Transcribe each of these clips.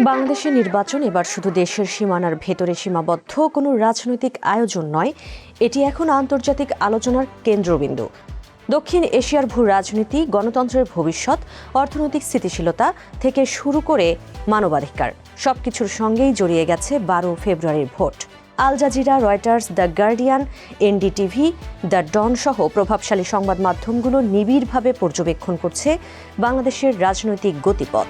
বাংলাদেশের নির্বাচন এবার শুধু দেশের সীমানার ভেতরে সীমাবদ্ধ কোনো রাজনৈতিক আয়োজন নয়, এটি এখন আন্তর্জাতিক আলোচনার কেন্দ্রবিন্দু। দক্ষিণ এশিয়ার ভূ রাজনীতি, গণতন্ত্রের ভবিষ্যৎ, অর্থনৈতিক স্থিতিশীলতা থেকে শুরু করে মানবাধিকার সবকিছুর সঙ্গেই জড়িয়ে গেছে 12 ফেব্রুয়ারির ভোট। Al Jazeera, Reuters, the Guardian, NDTV, the Dawn সহ প্রভাবশালী সংবাদ মাধ্যমগুলো নিবিড়ভাবে পর্যবেক্ষণ করছে বাংলাদেশের রাজনৈতিক গতিপথ।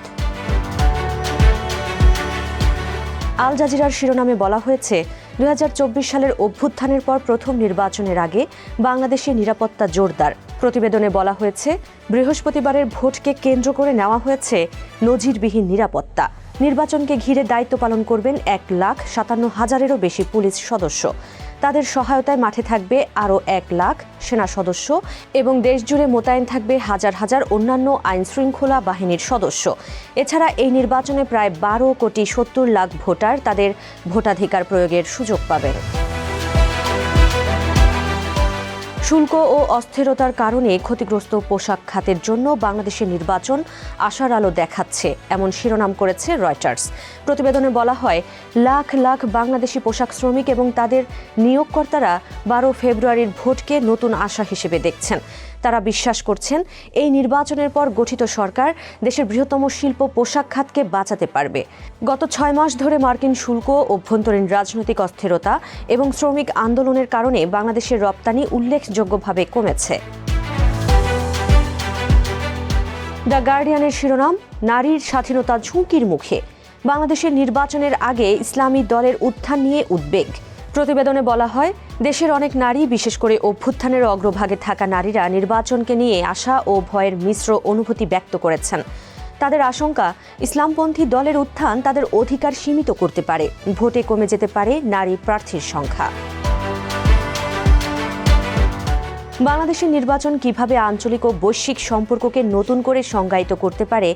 আল জাজিরার শিরোনামে বলা হয়েছে, 2024 সালের অভ্যুত্থানের পর প্রথম নির্বাচনের আগে বাংলাদেশের নিরাপত্তা জোরদার। প্রতিবেদনে বলা হয়েছে, বৃহস্পতিবারের ভোটকে কেন্দ্র করে নেওয়া হয়েছে নজিরবিহীন নিরাপত্তা। নির্বাচনকে ঘিরে দায়িত্ব পালন করবেন 1,57,000-এরও বেশি পুলিশ সদস্য। তাদের সহায়তায় মাঠে থাকবে আরও 1 লাখ সেনা সদস্য এবং দেশজুড়ে মোতায়েন থাকবে হাজার হাজার অন্যান্য আইনশৃঙ্খলা বাহিনীর সদস্য। এছাড়া এই নির্বাচনে প্রায় 12,70,00,000 ভোটার তাদের ভোটাধিকার প্রয়োগের সুযোগ পাবেন। শুল্ক ও অস্থিরতার কারণে ক্ষতিগ্রস্ত পোশাক খাতের জন্য বাংলাদেশের নির্বাচন আশার আলো দেখাচ্ছে, এমন শিরোনাম করেছে রয়টার্স। প্রতিবেদনে বলা হয়, লাখ লাখ বাংলাদেশি পোশাক শ্রমিক এবং তাদের নিয়োগকর্তারা 12 ফেব্রুয়ারির ভোটকে নতুন আশা হিসেবে দেখছেন। তারা বিশ্বাস করছেন, এই নির্বাচনের পর গঠিত সরকার দেশের বৃহত্তম শিল্প পোশাক খাতকে বাঁচাতে পারবে। গত 6 মাস ধরে মার্কিন শুল্ক, অভ্যন্তরীণ রাজনৈতিক অস্থিরতা এবং শ্রমিক আন্দোলনের কারণে বাংলাদেশের রপ্তানি উল্লেখযোগ্যভাবে কমেছে। দ্য গার্ডিয়ানের শিরোনাম, নারীর স্বাধীনতা ঝুঁকির মুখে। বাংলাদেশের নির্বাচনের আগে ইসলামী দলের উত্থান নিয়ে উদ্বেগ। প্রতিবেদনে বলা হয়, দেশের অনেক নারী, বিশেষ করে অভ্যুত্থানের অগ্রভাগে থাকা নারীরা নির্বাচনকে নিয়ে আশা ও ভয়ের মিশ্র অনুভূতি ব্যক্ত করেছেন। তাদের আশঙ্কা, ইসলামপন্থী দলের উত্থান তাদের অধিকার সীমিত করতে পারে, ভোটে কমে যেতে পারে নারী প্রার্থীর সংখ্যা। বাংলাদেশের নির্বাচন কিভাবে আঞ্চলিক ও বৈশ্বিক সম্পর্ককে নতুন করে সংজ্ঞায়িত করতে পারে,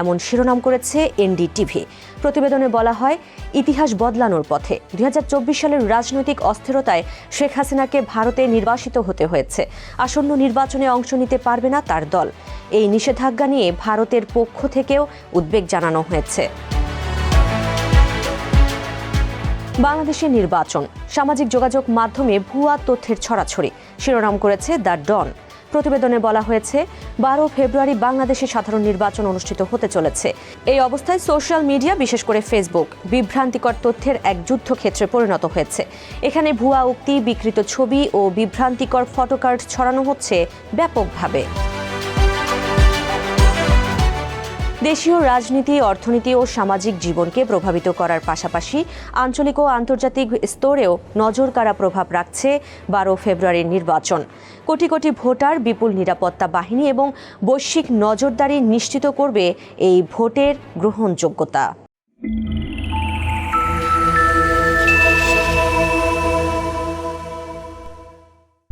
এমন শিরোনাম করেছে এনডিটিভি। প্রতিবেদনে বলা হয়, ইতিহাস বদলানোর পথে। 2024 সালের রাজনৈতিক অস্থিরতায় শেখ হাসিনাকে ভারতে নির্বাসিত হতে হয়েছে। আসন্ন নির্বাচনে অংশ নিতে পারবে না তার দল। এই নিষেধাজ্ঞা নিয়ে ভারতের পক্ষ থেকেও উদ্বেগ জানানো হয়েছে। বাংলাদেশের নির্বাচন, সামাজিক যোগাযোগ মাধ্যমে ভুয়া তথ্যের ছড়াছড়ি, শিরোনাম করেছে দ্য ডন। প্রতিবেদনে বলা হয়েছে, 12 ফেব্রুয়ারি বাংলাদেশে সাধারণ নির্বাচন অনুষ্ঠিত হতে চলেছে। এই অবস্থায় সোশ্যাল মিডিয়া, বিশেষ করে ফেসবুক, বিভ্রান্তিকর তথ্যের এক যুদ্ধক্ষেত্রে পরিণত হয়েছে। এখানে ভুয়া উক্তি, বিকৃত ছবি ও বিভ্রান্তিকর ফটোকার্ড ছড়ানো হচ্ছে ব্যাপকভাবে। দেশীয় রাজনীতি, অর্থনীতি ও সামাজিক জীবনকে প্রভাবিত করার পাশাপাশি আঞ্চলিক ও আন্তর্জাতিক স্তরেও নজরকাড়া প্রভাব রাখছে 12 ফেব্রুয়ারির নির্বাচন। কোটি কোটি ভোটার, বিপুল নিরাপত্তা বাহিনী এবং বৈশ্বিক নজরদারি নিশ্চিত করবে এই ভোটের গ্রহণযোগ্যতা।